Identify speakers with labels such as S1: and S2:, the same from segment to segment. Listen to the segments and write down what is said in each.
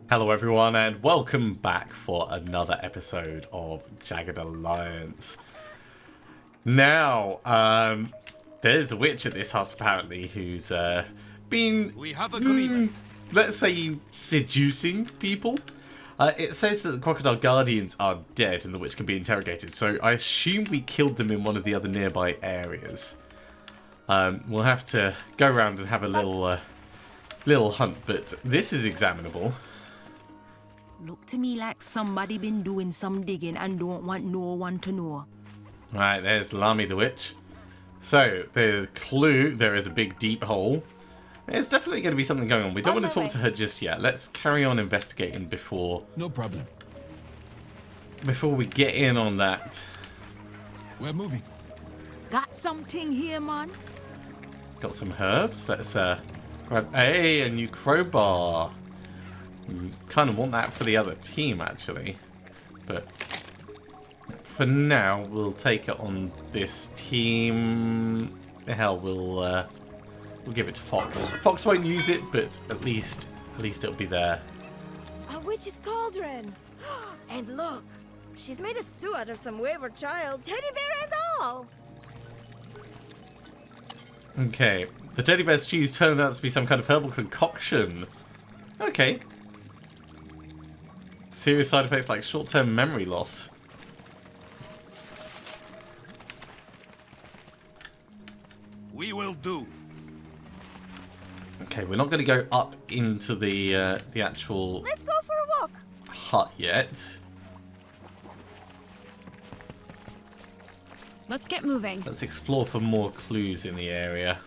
S1: Hello everyone and welcome back for another episode of Jagged Alliance. Now, there's a witch at this hut apparently who's been,
S2: We have agreement.
S1: let's say, seducing people. It says that the Crocodile Guardians are dead and the witch can be interrogated, so I assume we killed them in one of the other nearby areas. We'll have to go around and have a little hunt, but this is examinable.
S3: Look to me like somebody been doing some digging and don't want no one to know.
S1: Right, there's Lami the Witch. So, there's a clue, there is a big deep hole. There's definitely going to be something going on. We don't want to talk to her just yet. Let's carry on investigating before
S2: No problem.
S1: we get in on that.
S2: We're moving.
S3: Got something here, man?
S1: Got some herbs. Let's grab a new crowbar. Kind of want that for the other team, actually. But for now, we'll take it on this team. Hell, we'll give it to Fox. Fox won't use it, but at least it'll be there.
S4: A witch's cauldron! And look, she's made a stew out of some wayward child, teddy bear and all!
S1: Okay, the teddy bear's cheese turned out to be some kind of herbal concoction. Okay. Serious side effects like short-term memory loss.
S2: We will do.
S1: Okay, we're not going to go up into the actual
S4: Let's go for a walk!
S1: hut yet.
S5: Let's get moving.
S1: Let's explore for more clues in the area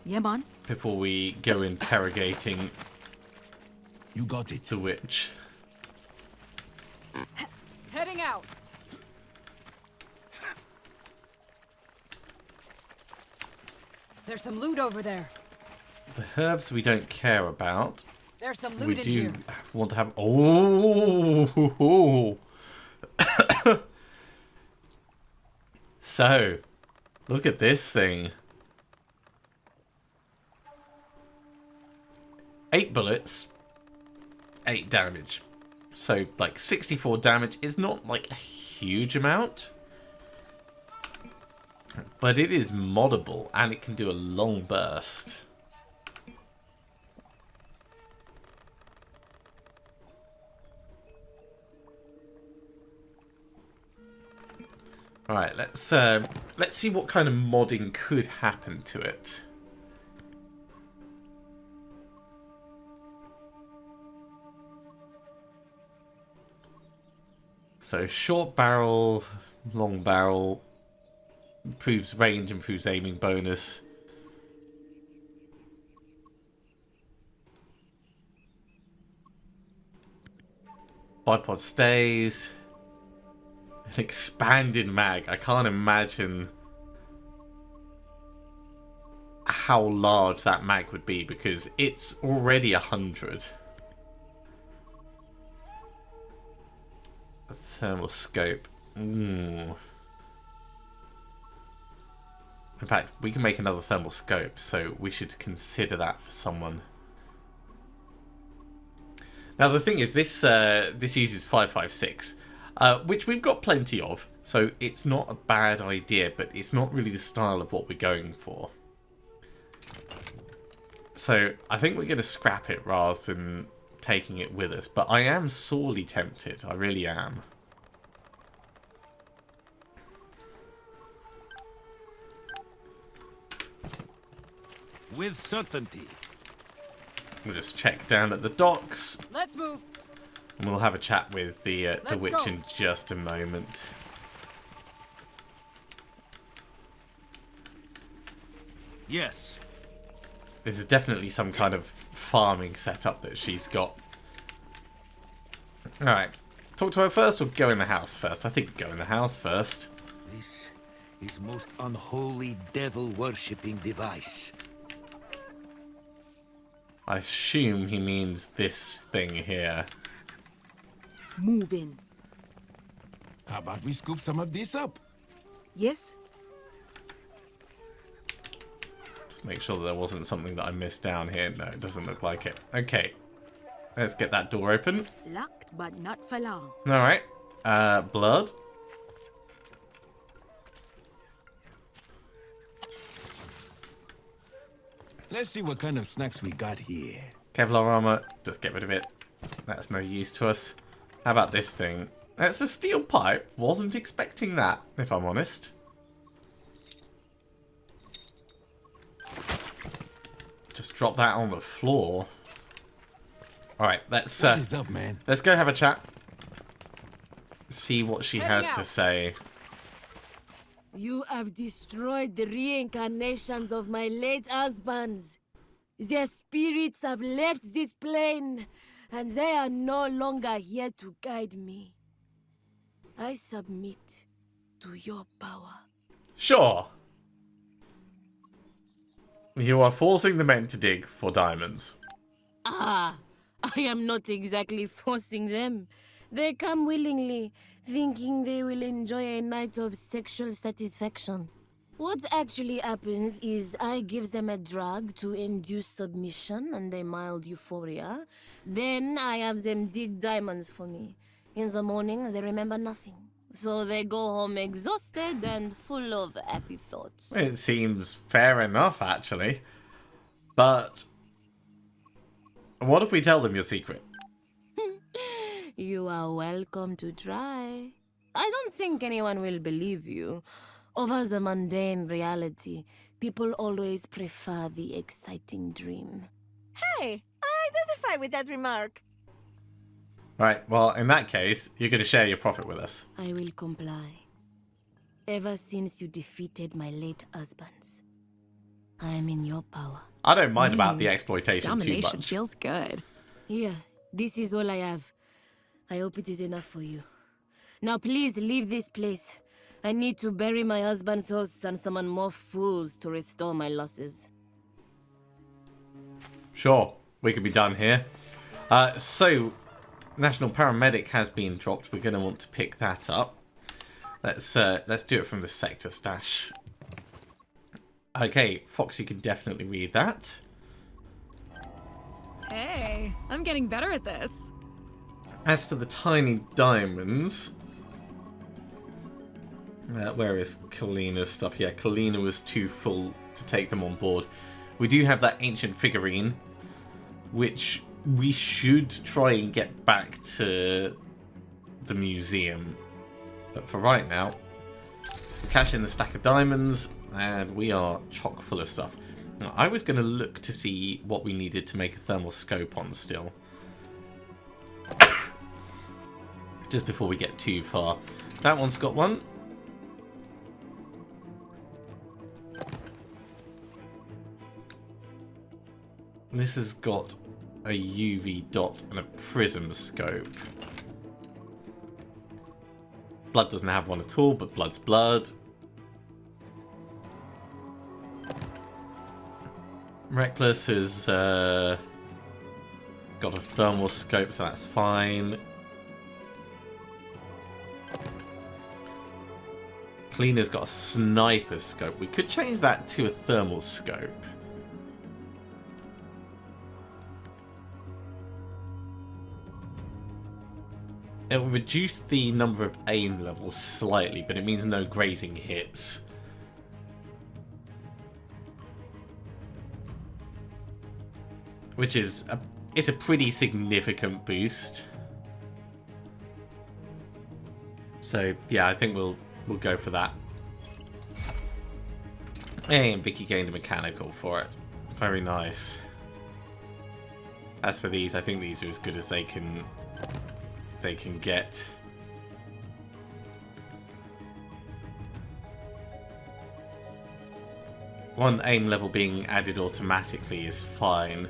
S3: Yeah, man.
S1: before we go interrogating
S2: You got it.
S1: the witch.
S5: Heading out. There's some loot over there.
S1: The herbs we don't care about.
S5: There's some
S1: We
S5: loot in
S1: do
S5: here.
S1: want to have... Oh! So, look at this thing. 8 bullets, 8 damage. So, like, 64 damage is not, like, a huge amount. But it is moddable, and it can do a long burst. Alright, let's see what kind of modding could happen to it. So short barrel, long barrel, improves range, improves aiming bonus. Bipod stays. An expanded mag. I can't imagine how large that mag would be because it's already 100. A thermal scope. In fact, we can make another thermal scope, so we should consider that for someone. Now the thing is, this uses 556. Which we've got plenty of, so it's not a bad idea, but it's not really the style of what we're going for. So I think we're going to scrap it rather than taking it with us, but I am sorely tempted, I really am.
S2: With certainty.
S1: We'll just check down at the docks.
S5: Let's move.
S1: And we'll have a chat with the witch
S5: go.
S1: in just a moment.
S2: Yes.
S1: This is definitely some kind of farming setup that she's got. Alright. Talk to her first or go in the house first? I think go in the house first.
S2: This is most unholy devil-worshipping device.
S1: I assume he means this thing here.
S3: Moving.
S2: How about we scoop some of this up?
S3: Yes?
S1: Just make sure that there wasn't something that I missed down here. No, it doesn't look like it. Okay. Let's get that door open.
S3: Locked, but not for long.
S1: Alright. Blood.
S2: Let's see what kind of snacks we got here.
S1: Kevlar armor. Just get rid of it. That's no use to us. How about this thing? That's a steel pipe. Wasn't expecting that, if I'm honest. Just drop that on the floor. Alright, let's
S2: What is up, man?
S1: let's go have a chat. See what she
S5: Heading
S1: has to
S5: out.
S1: say.
S6: You have destroyed the reincarnations of my late husbands. Their spirits have left this plane, and they are no longer here to guide me. I submit to your power.
S1: Sure. You are forcing the men to dig for diamonds.
S6: Ah, I am not exactly forcing them. They come willingly, thinking they will enjoy a night of sexual satisfaction. What actually happens is I give them a drug to induce submission and a mild euphoria. Then I have them dig diamonds for me. In the morning, they remember nothing. So they go home exhausted and full of happy thoughts.
S1: It seems fair enough, actually. But what if we tell them your secret?
S6: You are welcome to try. I don't think anyone will believe you. Over the mundane reality, people always prefer the exciting dream.
S4: Hey, I identify with that remark.
S1: Right, well, in that case, you're going to share your profit with us.
S6: I will comply. Ever since you defeated my late husbands, I am in your power.
S1: I don't mind about the exploitation too
S5: Domination
S1: much.
S5: feels good.
S6: Here, this is all I have. I hope it is enough for you. Now please leave this place. I need to bury my husband's hosts and summon more fools to restore my losses.
S1: Sure, we could be done here. So, National Paramedic has been dropped. We're going to want to pick that up. Let's do it from the sector stash. Okay, Fox, you can definitely read that.
S5: Hey, I'm getting better at this.
S1: As for the tiny diamonds, where is Kalina's stuff? Yeah, Kalina was too full to take them on board. We do have that ancient figurine, which we should try and get back to the museum. But for right now, cash in the stack of diamonds, and we are chock full of stuff. Now, I was going to look to see what we needed to make a thermal scope on still. Just before we get too far. That one's got one. This has got a UV dot and a prism scope. Blood doesn't have one at all, but blood's blood. Reckless has got a thermal scope, so that's fine. Cleaner's got a sniper scope. We could change that to a thermal scope. It will reduce the number of aim levels slightly, but it means no grazing hits. Which is it's a pretty significant boost. So yeah, I think we'll go for that. And Vicky gained a mechanical for it. Very nice. As for these, I think these are as good as they can get. One aim level being added automatically is fine.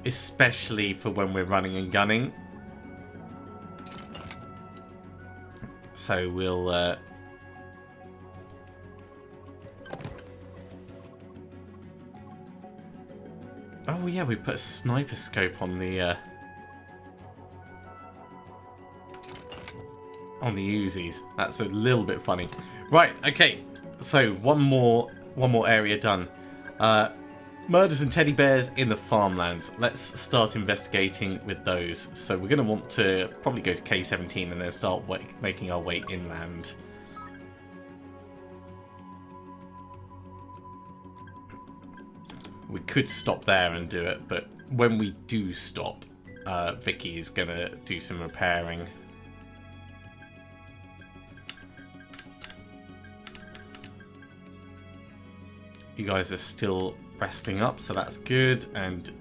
S1: Especially for when we're running and gunning. So we'll oh yeah, we put a sniper scope on the Uzis. That's a little bit funny. Right, okay. So one more area done. Murders and teddy bears in the farmlands. Let's start investigating with those. So we're going to want to probably go to K17 and then start making our way inland. We could stop there and do it, but when we do stop, Vicky is going to do some repairing. You guys are still resting up, so that's good, and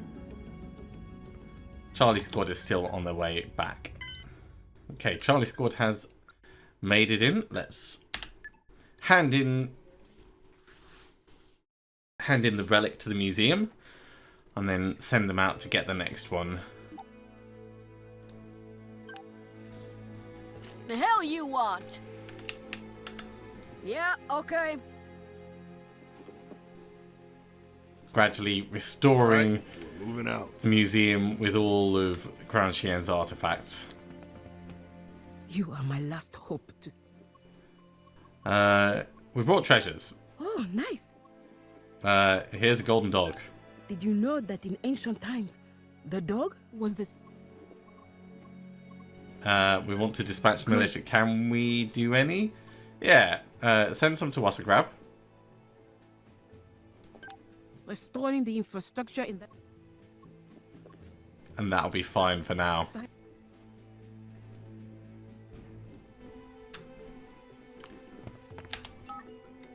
S1: Charlie Squad is still on their way back. Okay, Charlie Squad has made it in. Let's hand in the relic to the museum and then send them out to get the next one.
S5: The hell you want? Yeah, okay.
S1: Gradually restoring
S2: We're moving out.
S1: the museum with all of Grand Chien's artifacts.
S3: You are my last hope to...
S1: We brought treasures.
S3: Oh, nice.
S1: Here's a golden dog.
S3: Did you know that in ancient times, the dog was the...
S1: We want to dispatch militia. Can we do any? Yeah. Send some to Wassagrab.
S3: restoring the infrastructure in the...
S1: And that'll be fine for now.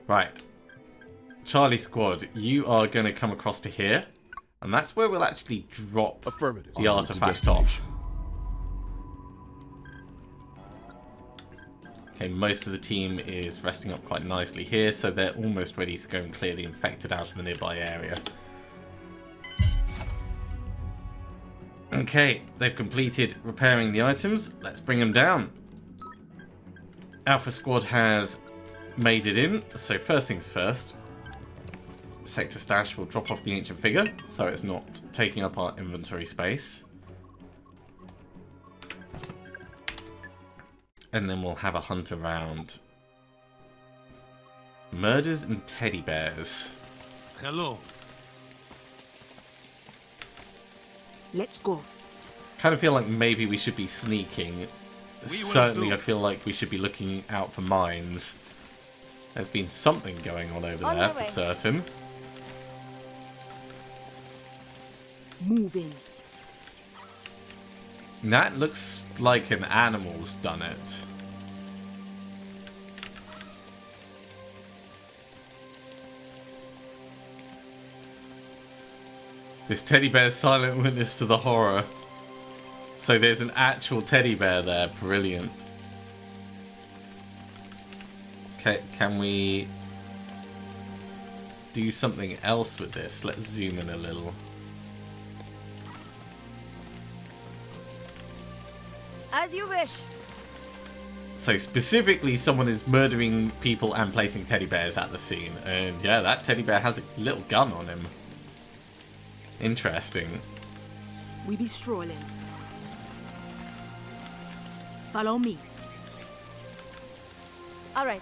S1: Right. Charlie Squad, you are going to come across to here. And that's where we'll actually drop the artifact off. Okay, most of the team is resting up quite nicely here, so they're almost ready to go and clear the infected out of the nearby area. Okay, they've completed repairing the items. Let's bring them down. Alpha Squad has made it in, so first things first. Sector Stash will drop off the ancient figure, so it's not taking up our inventory space. And then we'll have a hunt around. Murders and teddy bears.
S2: Hello.
S3: Let's go.
S1: Kind of feel like maybe we should be sneaking. Certainly I feel like we should be looking out for mines. There's been something going on over there for certain.
S3: Moving.
S1: That looks like an animal's done it. This teddy bear's silent witness to the horror. So there's an actual teddy bear there. Brilliant. Okay, can we do something else with this? Let's zoom in a little.
S4: As you wish.
S1: So specifically, someone is murdering people and placing teddy bears at the scene. And yeah, that teddy bear has a little gun on him. Interesting.
S3: We be strolling. Follow me.
S4: All right.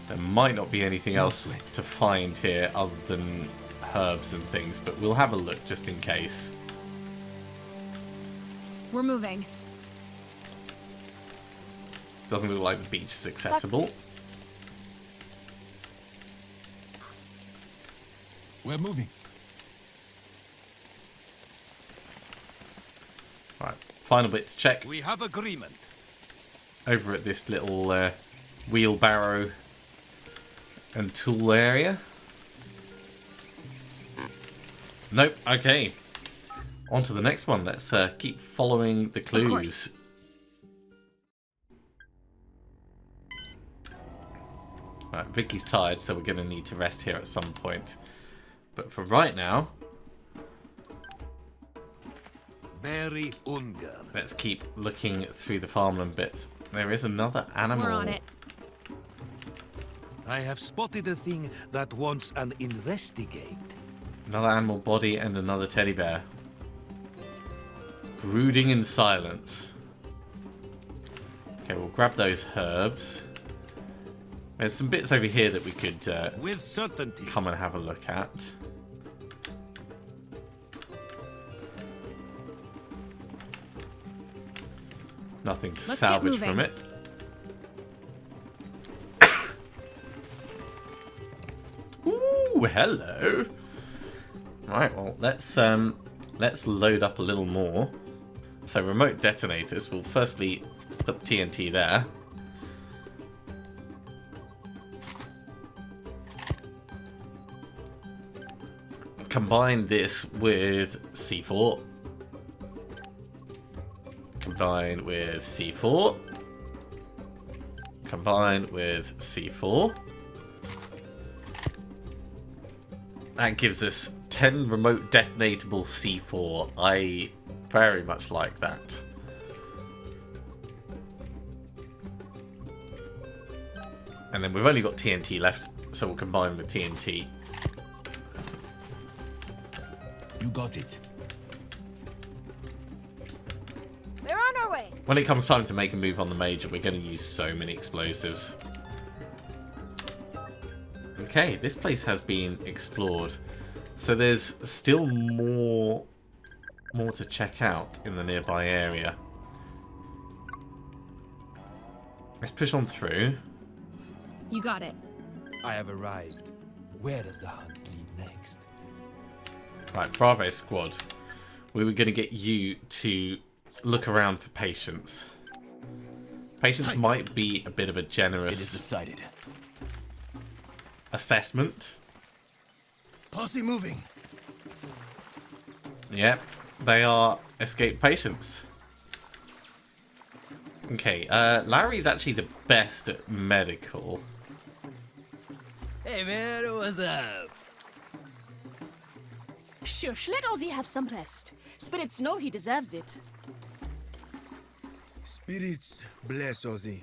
S1: There might not be anything else to find here other than herbs and things, but we'll have a look just in case.
S5: We're moving.
S1: Doesn't look like the beach is accessible.
S2: We're moving.
S1: Right, final bit to check.
S2: We have agreement.
S1: Over at this little wheelbarrow and tool area. Nope, okay. On to the next one. Let's keep following the clues. Right, Vicky's tired, so we're going to need to rest here at some point. But for right now,
S2: Very Unger.
S1: let's keep looking through the farmland bits. There is another animal.
S5: We're on it.
S2: I have spotted a thing that wants an investigate.
S1: Another animal body and another teddy bear. Brooding in silence. Okay, we'll grab those herbs. There's some bits over here that we could
S2: With certainty.
S1: come and have a look at. Nothing to
S5: Let's get
S1: salvage from
S5: moving.
S1: it. Ooh, hello. Right, well, let's load up a little more. So remote detonators. We'll firstly put TNT there. Combine this with C4. Combine with C4. Combine with C4. That gives us 10 remote detonatable C4. I very much like that. And then we've only got TNT left, so we'll combine with TNT.
S2: You got it.
S4: They're on our way.
S1: When it comes time to make a move on the major, we're going to use so many explosives. Okay, this place has been explored. So there's still more to check out in the nearby area. Let's push on through.
S5: You got it.
S2: I have arrived. Where does the hunt lead next?
S1: Right, Bravo Squad. We were going to get you to look around for Patience. Patience might be a bit of a generous
S2: decided.
S1: assessment.
S2: Posse moving.
S1: Yep, they are escape patients. Okay, Larry's actually the best at medical.
S7: Hey man, what's up?
S6: Shush, let Ozzy have some rest. Spirits know he deserves it.
S8: Spirits bless Ozzy.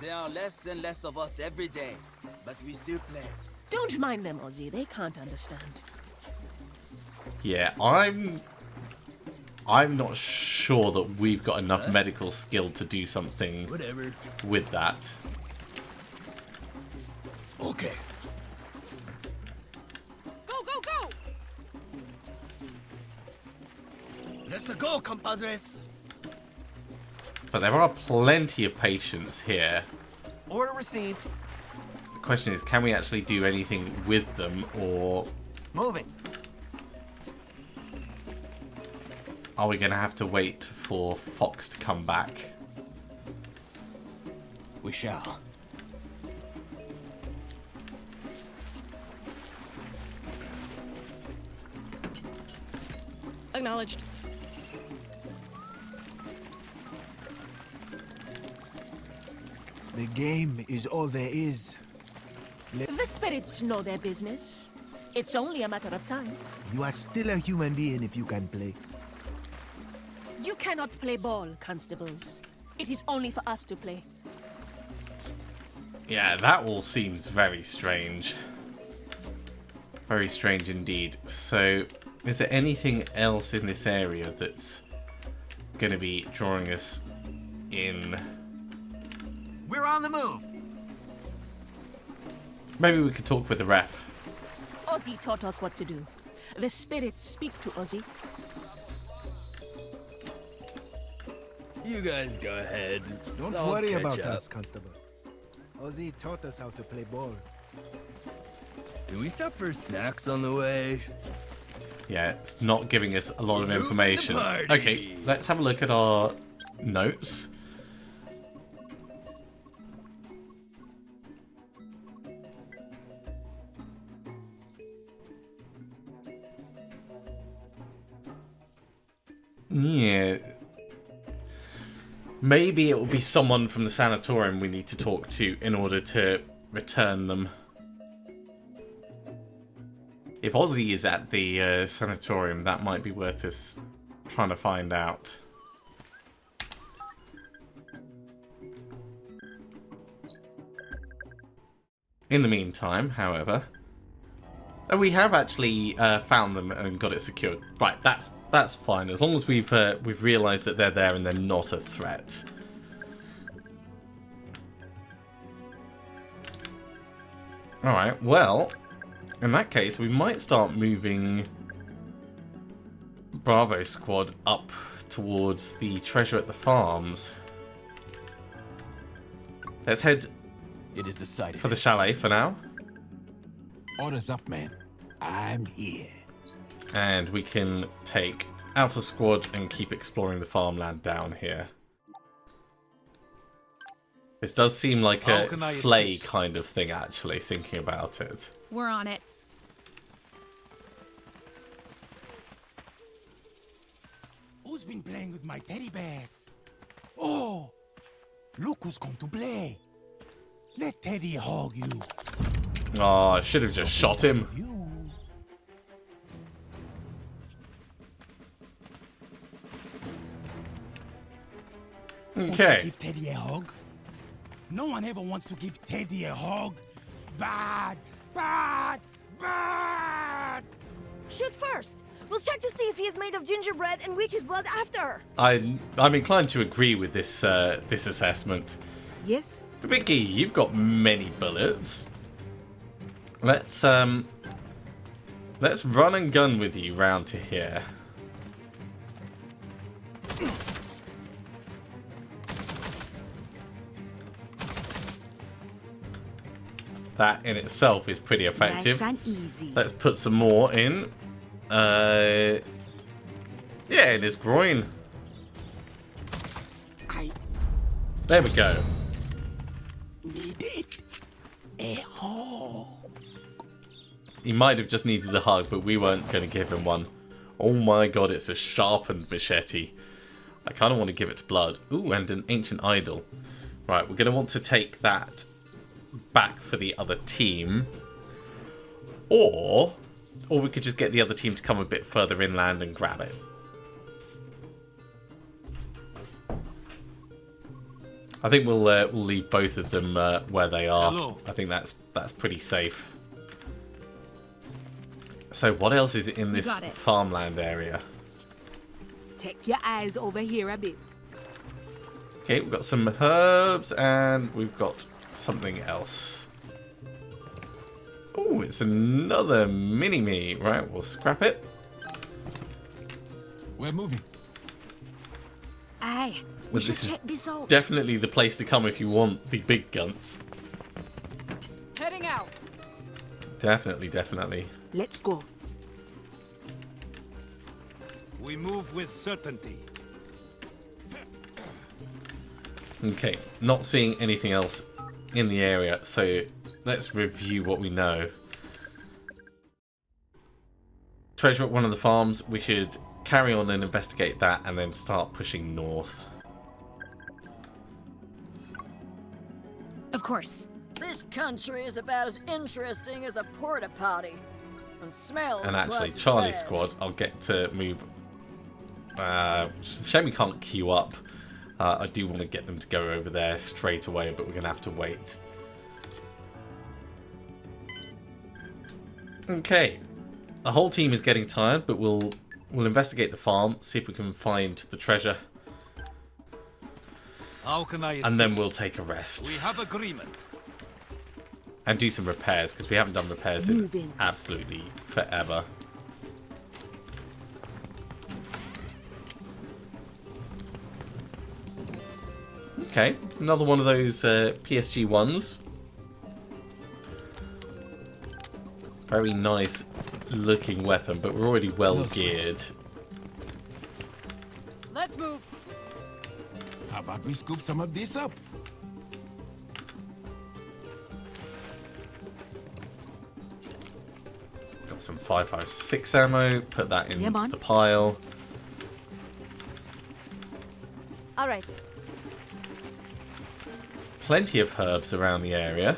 S7: There are less and less of us every day, but we still play.
S6: Don't mind them, Ozzy. They can't understand.
S1: Yeah, I'm not sure that we've got enough medical skill to do something
S7: Whatever.
S1: with that.
S2: Okay.
S6: Go, go, go!
S7: Let's go, compadres.
S1: But there are plenty of patients here.
S7: Order received.
S1: The question is, can we actually do anything with them, or
S7: Moving.
S1: are we going to have to wait for Fox to come back?
S7: We shall.
S6: Acknowledged.
S8: The game is all there is.
S6: The spirits know their business. It's only a matter of time.
S8: You are still a human being if you can play.
S6: You cannot play ball, constables. It is only for us to play.
S1: Yeah, that all seems very strange. Very strange indeed. So, is there anything else in this area that's going to be drawing us in?
S7: We're on the move.
S1: Maybe we could talk with the ref.
S6: Ozzy taught us what to do. The spirits speak to Ozzy.
S7: You guys go ahead.
S8: Don't
S7: I'll
S8: worry
S7: catch
S8: about
S7: up.
S8: us, Constable. Ozzy taught us how to play ball.
S7: Can we stop for snacks on the way?
S1: Yeah, it's not giving us a lot of
S7: Moving the
S1: information.
S7: party.
S1: Okay, let's have a look at our notes. Yeah. Maybe it will be someone from the sanatorium we need to talk to in order to return them. If Ozzy is at the sanatorium, that might be worth us trying to find out. In the meantime, however, we have actually found them and got it secured. Right, that's fine as long as we've realised that they're there and they're not a threat. Alright, well, in that case, we might start moving Bravo Squad up towards the treasure at the farms. Let's head
S8: It is decided.
S1: for the chalet for now.
S2: Orders up, man. I'm here.
S1: And we can take Alpha Squad and keep exploring the farmland down here. This does seem like
S2: How
S1: a
S2: can I
S1: flay
S2: assist?
S1: kind of thing, actually, thinking about it.
S5: We're on it.
S2: Who's been playing with my teddy bears? Oh, look who's going to play. Let Teddy hug you.
S1: Oh, I should have just shot him.
S2: You. Won't you
S1: Okay.
S2: give Teddy a hug? No one ever wants to give Teddy a hug. Bad, bad, bad.
S4: Shoot first. We'll check to see if he is made of gingerbread and witch's blood after.
S1: I'm inclined to agree with this this assessment.
S3: Yes?
S1: Vicky, you've got many bullets. Let's run and gun with you round to here. That in itself is pretty effective.
S3: Nice and easy.
S1: Let's put some more in. Yeah, in his groin.
S2: I
S1: There we go.
S2: needed a hug.
S1: He might have just needed a hug, but we weren't going to give him one. Oh my god, it's a sharpened machete. I kind of want to give it to Blood. Ooh, and an ancient idol. Right, we're going to want to take that back for the other team. Or we could just get the other team to come a bit further inland and grab it. I think we'll leave both of them where they are.
S2: Hello.
S1: I think that's pretty safe. So what else is in this
S5: got it.
S1: farmland area?
S3: Take your eyes over here a bit.
S1: Okay, we've got some herbs and we've got something else. Oh, it's another mini-me. Right, we'll scrap it.
S2: We're moving.
S3: Aye. We
S1: Well,
S3: should
S1: this is
S3: check this out.
S1: definitely the place to come if you want the big guns.
S5: Heading out.
S1: Definitely, definitely.
S3: Let's go.
S2: We move with certainty.
S1: Okay, not seeing anything else in the area, so let's review what we know. Treasure at one of the farms. We should carry on and investigate that and then start pushing north.
S5: Of course.
S9: This country is about as interesting as a porta potty, and smells
S1: And actually,
S9: twice as
S1: Charlie
S9: bad.
S1: Squad, I'll get to move. It's a shame we can't queue up. I do want to get them to go over there straight away, but we're going to have to wait. Okay. The whole team is getting tired, but we'll investigate the farm, see if we can find the treasure,
S2: How can I assist?
S1: and then we'll take a rest.
S2: We have agreement.
S1: And do some repairs, because we haven't done repairs in
S3: Moving.
S1: absolutely forever. Okay, another one of those PSG ones. Very nice looking weapon, but we're already well geared.
S9: Let's move.
S2: How about we scoop some of this up?
S1: Got some 5.56 ammo, put that in
S3: Yeah, man.
S1: the pile.
S4: All right.
S1: Plenty of herbs around the area.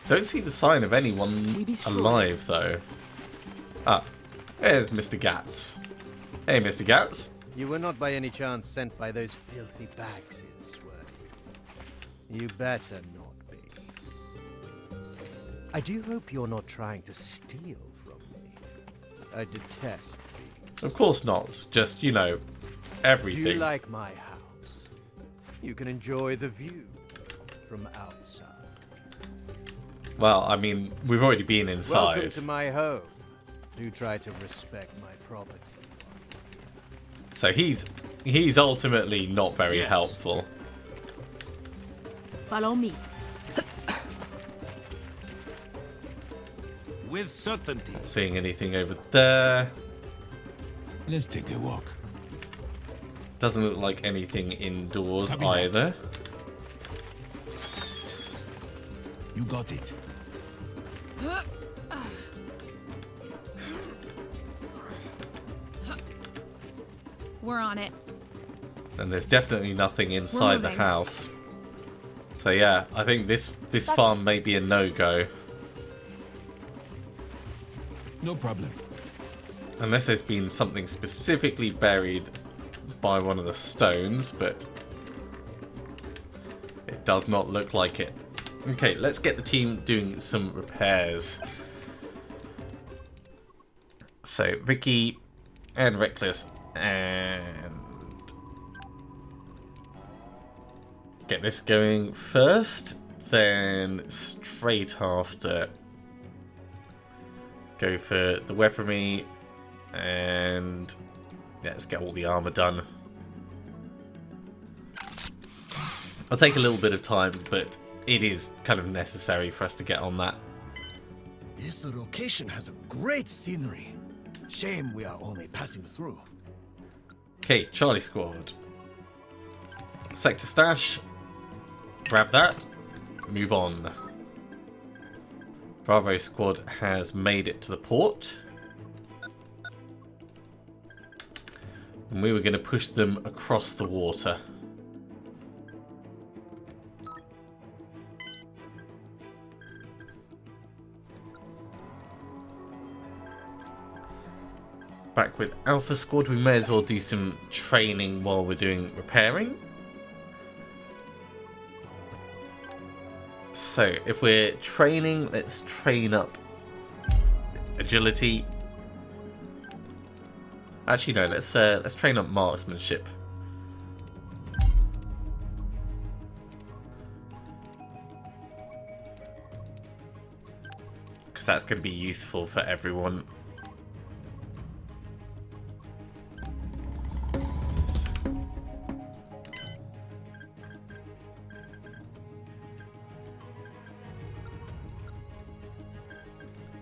S1: Don't see the sign of anyone
S3: We be strong.
S1: alive, though. Ah, there's Mr. Gatz. Hey, Mr. Gatz.
S10: You were not by any chance sent by those filthy Bagses, were you? You better not be. I do hope you're not trying to steal from me. I detest thieves.
S1: Of course not. Just, you know,
S10: Do
S1: everything.
S10: you like my house? You can enjoy the view. from outside.
S1: Well, I mean, we've already been inside.
S10: Welcome to my home. Do try to respect my property.
S1: So he's ultimately not very helpful.
S3: Follow me.
S2: With certainty.
S1: Not seeing anything over there.
S2: Let's take a walk.
S1: Doesn't look like anything indoors
S2: Copy that.
S1: either.
S2: You got it.
S5: We're on it.
S1: And there's definitely nothing inside the
S5: moving.
S1: house. So yeah, I think this farm may be a no-go.
S2: No problem.
S1: Unless there's been something specifically buried by one of the stones, but it does not look like it. Okay, let's get the team doing some repairs. So, Vicky and Reckless and get this going first, then straight after go for the weaponry and let's get all the armor done. I'll take a little bit of time, but it is kind of necessary for us to get on that.
S8: This location has a great scenery. Shame we are only passing through.
S1: Okay, Charlie Squad. Sector stash. Grab that. Move on. Bravo Squad has made it to the port. And we were going to push them across the water. Back with Alpha Squad, we may as well do some training while we're doing repairing. So, if we're training, let's train up agility. Actually, no, let's train up marksmanship. Because that's going to be useful for everyone.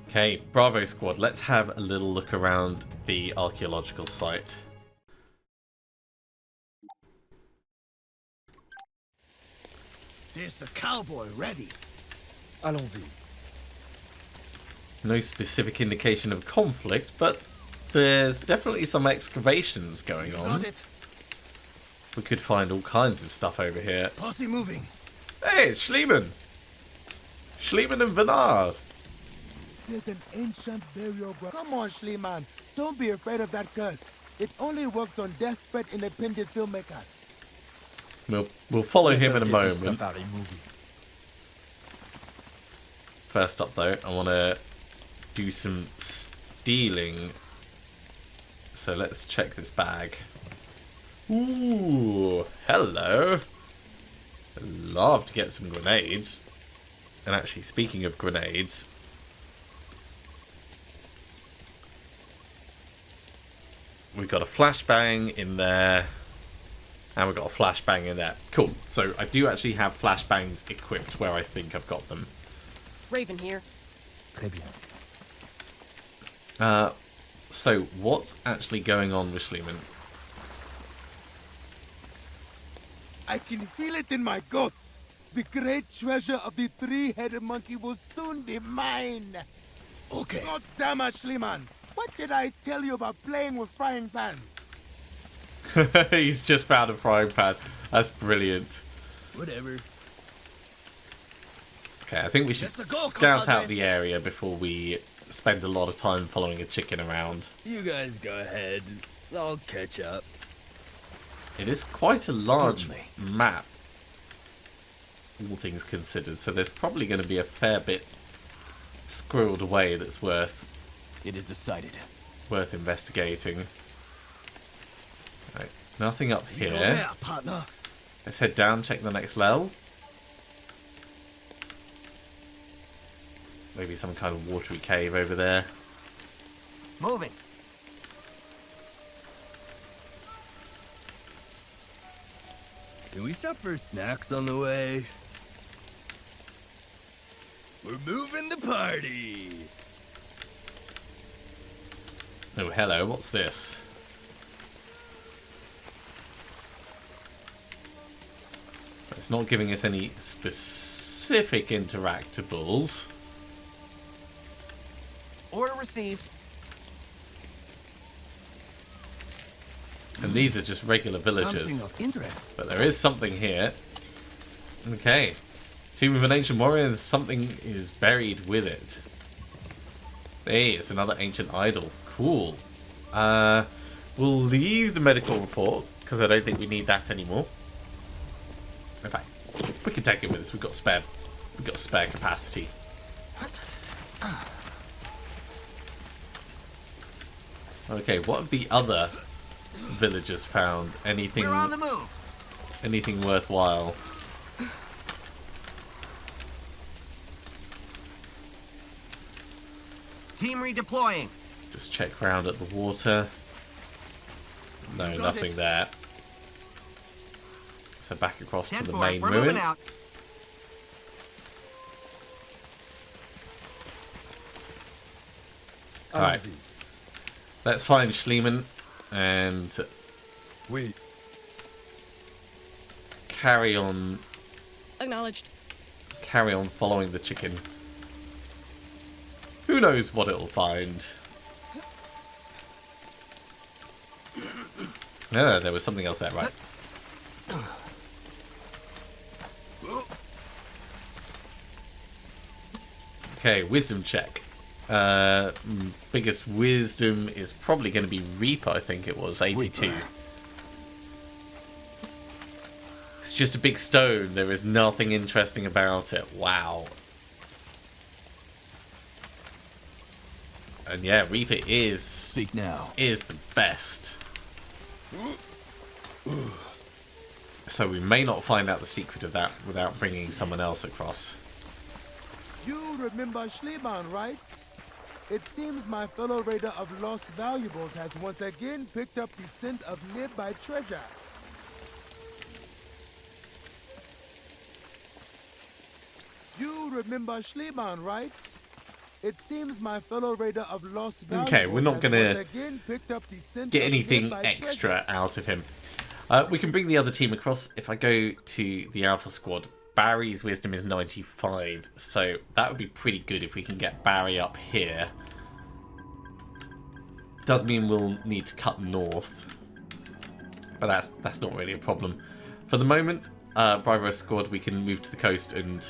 S1: Okay, Bravo Squad, let's have a little look around the archaeological site.
S8: There's a cowboy ready. Allons-y.
S1: No specific indication of conflict, but there's definitely some excavations going on.
S8: Got it.
S1: We could find all kinds of stuff over here.
S8: Posse moving.
S1: Hey, it's Schliemann! Schliemann and Bernard!
S2: There's an ancient burial ground. Come on, Schliemann. Don't be afraid of that curse. It only works on desperate independent filmmakers.
S1: We'll follow him in a moment.
S8: Safari movie.
S1: First up, though, I want to do some stealing. So let's check this bag. Ooh, hello. I'd love to get some grenades. And actually, speaking of grenades, we've got a flashbang in there. And we've got a flashbang in there. Cool. So I do actually have flashbangs equipped where I think I've got them.
S5: Raven here.
S8: Très bien.
S1: So what's actually going on with Schliemann?
S2: I can feel it in my guts. The great treasure of the three-headed monkey will soon be mine.
S8: Okay.
S2: God damn it, Schliemann. What did I tell you about playing with frying pans?
S1: He's just found a frying pan. That's brilliant.
S8: Whatever.
S1: Okay, I think we should scout out the area before we spend a lot of time following a chicken around.
S8: You guys go ahead. I'll catch up.
S1: It is quite a large
S8: Certainly.
S1: map, all things considered, so there's probably going to be a fair bit squirreled away that's worth
S8: It is decided.
S1: investigating. Right, nothing up
S8: You
S1: here.
S8: go there, partner.
S1: Let's head down, check the next level. maybe some kind of watery cave over there.
S8: Moving.
S11: Can we stop for snacks on the way? We're moving the party!
S1: Oh, hello, what's this? It's not giving us any specific interactables.
S8: Order received.
S1: And these are just regular villagers.
S8: Something of interest.
S1: But there is something here. Okay. Tomb of an ancient warrior, and something is buried with it. Hey, it's another ancient idol. Cool. We'll leave the medical report, because I don't think we need that anymore. In fact, we can take it with us. We've got spare capacity. Okay, what have the other villagers found? Anything?
S8: We're on the move.
S1: Anything worthwhile?
S8: Team redeploying.
S1: Just check round at the water. No, nothing there. So back across to the main
S8: We're
S1: ruin.
S8: moving out.
S1: Alright. Let's find Schliemann and
S11: Wait.
S1: carry on
S5: Acknowledged.
S1: following the chicken. Who knows what it'll find? No, there was something else there, right? Okay, wisdom check. Biggest wisdom is probably going to be Reaper, I think it was, 82. It's just a big stone. There is nothing interesting about it. Wow. And yeah, Reaper is
S11: Speak now.
S1: is the best. So we may not find out the secret of that without bringing someone else across.
S2: You remember Schliemann, right? It seems my fellow raider of lost valuables has once again picked up the scent of nearby treasure. You remember Schliemann, right? It seems my fellow raider of lost valuables
S1: Okay, we're not gonna
S2: once again picked up the scent
S1: get
S2: of
S1: anything
S2: nearby
S1: extra
S2: treasure.
S1: out of him. We can bring the other team across. If I go to the Alpha Squad, Barry's wisdom is 95, so that would be pretty good if we can get Barry up here. Does mean we'll need to cut north, but that's not really a problem. For the moment, Bravo Squad, we can move to the coast and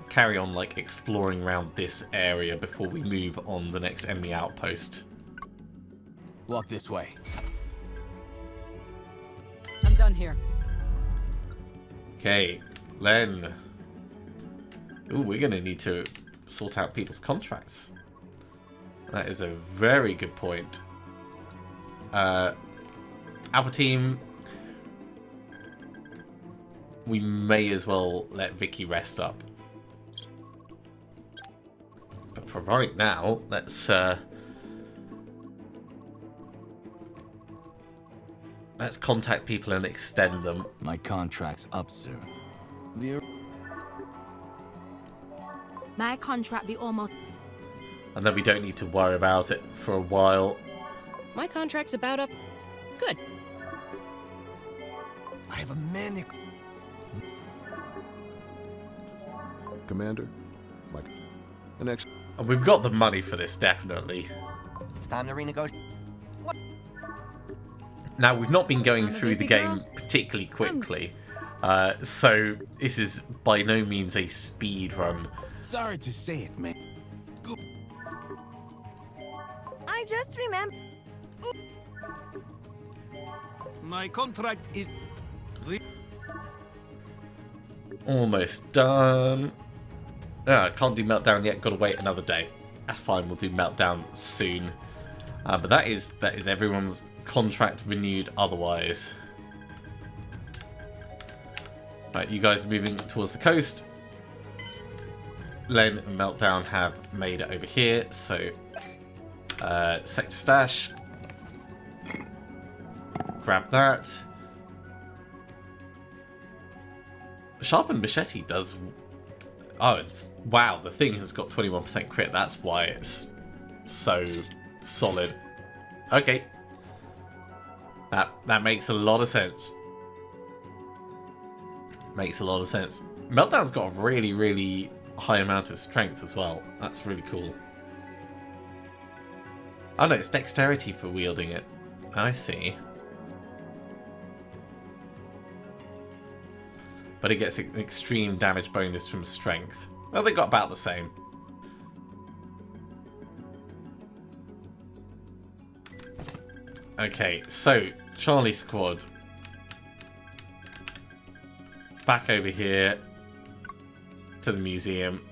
S1: carry on like exploring around this area before we move on the next enemy outpost.
S11: Walk this way.
S5: I'm done here.
S1: Okay, Len. Ooh, we're going to need to sort out people's contracts. That is a very good point. Alpha Team, we may as well let Vicky rest up. But for right now, let's contact people and extend them.
S11: My contract's up soon.
S3: My contract be almost...
S1: And then we don't need to worry about it for a while.
S5: My contract's about up. Good.
S8: I have a manic.
S12: Commander, an ex.
S1: And we've got the money for this, definitely.
S8: It's time to renegotiate.
S1: Now, we've not been going through the
S5: busy
S1: game
S5: girl.
S1: particularly quickly, so this is by no means a speed run.
S2: Sorry to say it, man.
S4: I just remember.
S7: My contract is...
S1: Almost done. I can't do Meltdown yet, gotta wait another day. That's fine, we'll do Meltdown soon. But that is everyone's contract renewed otherwise. Right, you guys are moving towards the coast. Len and Meltdown have made it over here, so sector stash. Grab that. Sharpened Machete does... Oh, it's... Wow, the thing has got 21% crit. That's why it's so solid. Okay. That makes a lot of sense. Makes a lot of sense. Meltdown's got a really, really high amount of strength as well. That's really cool. Oh no, it's dexterity for wielding it. I see. But it gets an extreme damage bonus from strength. Well, they got about the same. Okay, so Charlie Squad. Back over here to the museum.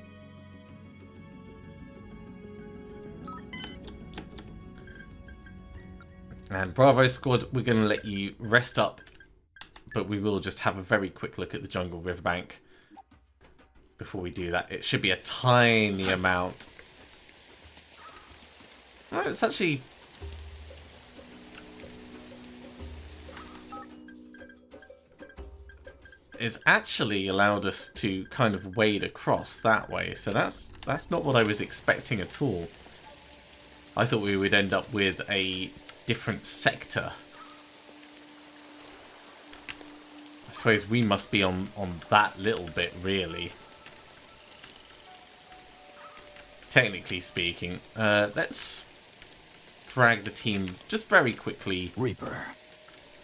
S1: And Bravo Squad, we're going to let you rest up, but we will just have a very quick look at the jungle riverbank before we do that. It should be a tiny amount. Oh, it's actually... It's actually allowed us to kind of wade across that way, so that's not what I was expecting at all. I thought we would end up with a different sector. I suppose we must be on that little bit, really. Technically speaking. Let's drag the team just very quickly
S8: Reaper.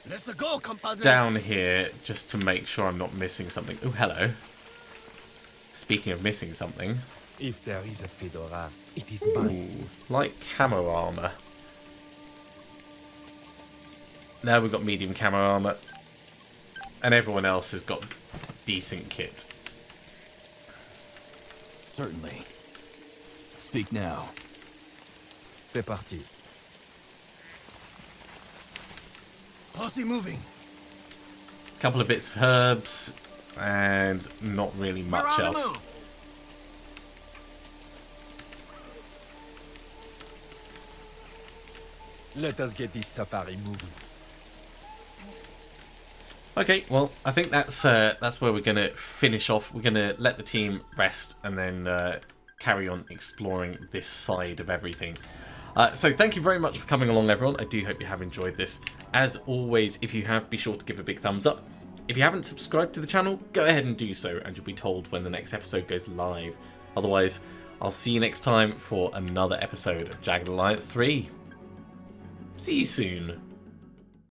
S8: Let's go, compadres.
S1: Down here, just to make sure I'm not missing something. Oh, hello. Speaking of missing something.
S11: If there is a fedora, it is
S1: mine. Light camo armor. Now we've got medium camo armor. And everyone else has got decent kit.
S11: Certainly. Speak now. C'est parti.
S8: Posse moving.
S1: Couple of bits of herbs and not really much else.
S11: Let us get this safari moving.
S1: Okay, well, I think that's where we're going to finish off. We're going to let the team rest and then carry on exploring this side of everything. So thank you very much for coming along, everyone. I do hope you have enjoyed this. As always, if you have, be sure to give a big thumbs up. If you haven't subscribed to the channel, go ahead and do so, and you'll be told when the next episode goes live. Otherwise, I'll see you next time for another episode of Jagged Alliance 3. See you soon.